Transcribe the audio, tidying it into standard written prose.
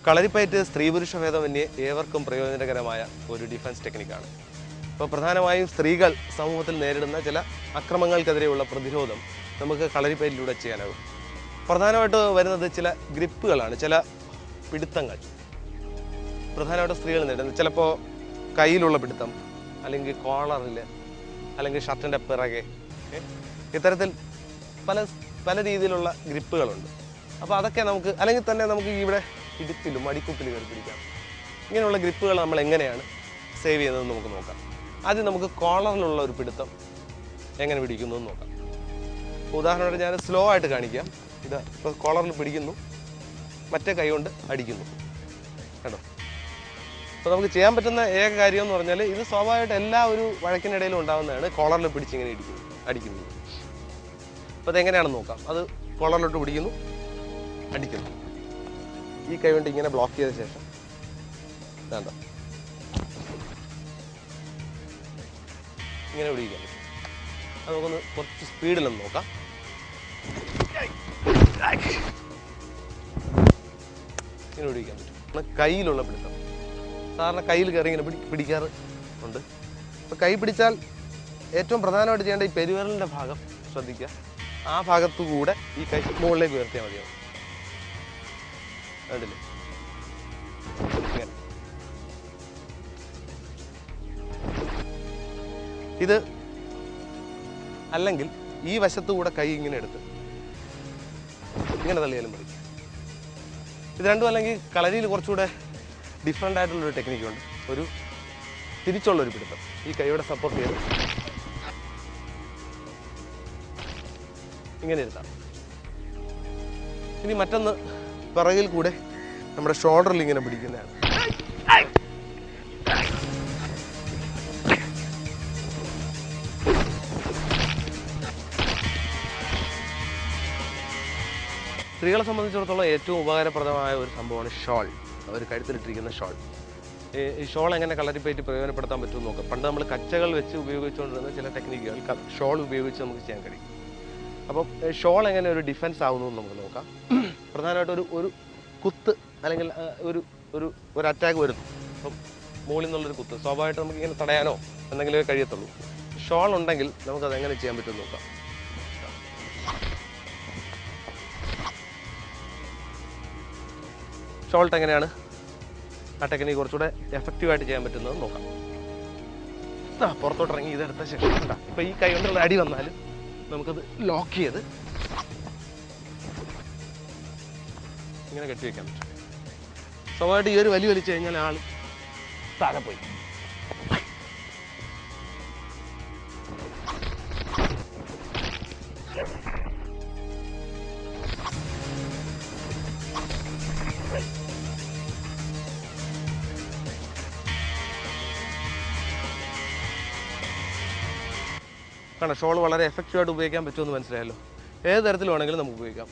കളരിപ്പയറ്റ് സ്ത്രീ പുരുഷ ഭേദമന്യേ ഏവർക്കും പ്രയോജനകരമായ ഒരു ഡിഫൻസ് ടെക്നിക്കാണ്. ഇപ്പോൾ പ്രധാനമായും സ്ത്രീകൾ സമൂഹത്തിൽ നേരിടുന്ന ചില അക്രമങ്ങൾക്കെതിരെയുള്ള പ്രതിരോധം നമുക്ക് കളരിപ്പയറ്റിലൂടെ ചെയ്യാനാകും. പ്രധാനമായിട്ട് വരുന്നത് ചില ഗ്രിപ്പുകളാണ്, ചില പിടുത്തങ്ങൾ. പ്രധാനമായിട്ട് സ്ത്രീകൾ നേരിടുന്നത് ചിലപ്പോൾ കയ്യിലുള്ള പിടുത്തം, അല്ലെങ്കിൽ കോളറിൽ, അല്ലെങ്കിൽ ഷർട്ടിൻ്റെ പിറകെ, ഇത്തരത്തിൽ പല രീതിയിലുള്ള ഗ്രിപ്പുകളുണ്ട്. അപ്പോൾ അതൊക്കെ നമുക്ക്, അല്ലെങ്കിൽ തന്നെ നമുക്ക് ഇവിടെ ഇടുപ്പിലും അടിക്കുപ്പിലും കയറി പിടിക്കാം. ഇങ്ങനെയുള്ള ഗ്രിപ്പുകൾ നമ്മൾ എങ്ങനെയാണ് സേവ് ചെയ്യുന്നതെന്ന് നമുക്ക് നോക്കാം. ആദ്യം നമുക്ക് കോളറിലുള്ള ഒരു പിടുത്തം എങ്ങനെ പിടിക്കുന്നു എന്ന് നോക്കാം. ഉദാഹരണമായിട്ട് ഞാൻ സ്ലോ ആയിട്ട് കാണിക്കാം. ഇത് ഇപ്പോൾ കോളറിൽ പിടിക്കുന്നു, മറ്റേ കൈ കൊണ്ട് അടിക്കുന്നു, കേട്ടോ. അപ്പോൾ നമുക്ക് ചെയ്യാൻ പറ്റുന്ന ഏക കാര്യം എന്ന് പറഞ്ഞാൽ ഇത് സ്വാഭാവികമായിട്ട് എല്ലാ ഒരു വഴക്കിനിടയിലും ഉണ്ടാകുന്നതാണ്. കോളറിൽ പിടിച്ചിങ്ങനെ അടിക്കുന്നത്. അപ്പോൾ അതെങ്ങനെയാണെന്ന് നോക്കാം. അത് കോളറിലോട്ട് പിടിക്കുന്നു, അടിക്കുന്നു. ഈ കൈ കൊണ്ട് ഇങ്ങനെ ബ്ലോക്ക് ചെയ്ത ശേഷം വേണ്ട ഇങ്ങനെ പിടിക്കാൻ പറ്റും. അത് നമുക്കൊന്ന് കുറച്ച് സ്പീഡിലൊന്ന് നോക്കാം. ഇങ്ങനെ പിടിക്കാൻ പറ്റും. കയ്യിലുള്ള പിടുത്തം സാധാരണ കയ്യിൽ കയറി ഇങ്ങനെ പിടിക്കാറ് ഉണ്ട്. അപ്പോൾ കൈ പിടിച്ചാൽ ഏറ്റവും പ്രധാനമായിട്ട് ചെയ്യേണ്ട ഈ പെരുവിരലിൻ്റെ ഭാഗം ശ്രദ്ധിക്കുക. ആ ഭാഗത്തു കൂടെ ഈ കൈ മുകളിലേക്ക് ഉയർത്തിയാൽ മതിയാവും. കണ്ടില്ലേ? ഇങ്ങനെ. ഇത് അല്ലെങ്കിൽ ഈ വശത്തു കൂടെ കൈ ഇങ്ങനെ എടുത്ത് ഇങ്ങനെ തള്ളിയാലും മതി. ഇത് രണ്ടും അല്ലെങ്കിൽ കളരിയിൽ കുറച്ചുകൂടെ ഡിഫറെൻ്റ് ആയിട്ടുള്ളൊരു ടെക്നിക്കുണ്ട്. ഒരു തിരിച്ചുള്ളൊരു പിടുത്തം. ഈ കൈയോടെ സപ്പോർട്ട് ചെയ്ത് ഇങ്ങനെ ഇരുത്താം. ഇനി മറ്റൊന്ന് പിറകിൽ കൂടെ നമ്മുടെ ഷോൾഡറിൽ ഇങ്ങനെ പിടിക്കുന്നതാണ്. സ്ത്രീകളെ സംബന്ധിച്ചിടത്തോളം ഏറ്റവും ഉപകാരപ്രദമായ ഒരു സംഭവമാണ് ഷോൾ. അവർ കഴുത്തിലിട്ടിരിക്കുന്ന ഷോൾ. ഈ ഷോൾ എങ്ങനെ കളരിപ്പയറ്റ് പ്രയോജനപ്പെടുത്താൻ പറ്റുമെന്ന് നോക്കാം. പണ്ട് നമ്മൾ കച്ചകൾ വെച്ച് ഉപയോഗിച്ചുകൊണ്ടിരുന്ന ചില ടെക്നിക്കുകൾ ഷോൾ ഉപയോഗിച്ച് നമുക്ക് ചെയ്യാൻ കഴിയും. അപ്പം ഷോൾ എങ്ങനെ ഒരു ഡിഫൻസ് ആവുന്നു എന്ന് നമുക്ക് നോക്കാം. പ്രധാനമായിട്ട് ഒരു കുത്ത് അല്ലെങ്കിൽ ഒരു അറ്റാക്ക് വരുന്നു. അപ്പം മുകളിൽ നിന്നുള്ളൊരു കുത്ത് സ്വാഭാവികമായിട്ട് നമുക്ക് ഇങ്ങനെ തടയാനോ എന്തെങ്കിലുമേ കഴിയത്തുള്ളൂ. ഷോൾ ഉണ്ടെങ്കിൽ നമുക്കത് എങ്ങനെ ചെയ്യാൻ പറ്റുമെന്ന് നോക്കാം. ഷോൾട്ട് എങ്ങനെയാണ് ആ ടെക്നിക്ക് കുറച്ചുകൂടെ എഫക്റ്റീവായിട്ട് ചെയ്യാൻ പറ്റുന്നത് നോക്കാം. പുറത്തോട്ട് ഇറങ്ങി ഇതെടുത്ത ശേഷം ഉണ്ടാ ഇപ്പോൾ ഈ കൈ കൊണ്ടുള്ള അടി വന്നാലും നമുക്കത് ലോക്ക് ചെയ്ത് ഇങ്ങനെ കെട്ടിവെക്കാൻ പറ്റും. സ്വാഭാവികമായിട്ട് ഈ ഒരു വലിച്ചു കഴിഞ്ഞാൽ ആൾ താഴെ പോയി. കാരണം ഷോൾ വളരെ എഫക്റ്റീവായിട്ട് ഉപയോഗിക്കാൻ പറ്റുമെന്ന് മനസ്സിലായല്ലോ. ഏത് തരത്തിൽ വേണമെങ്കിലും നമുക്ക് ഉപയോഗിക്കാം.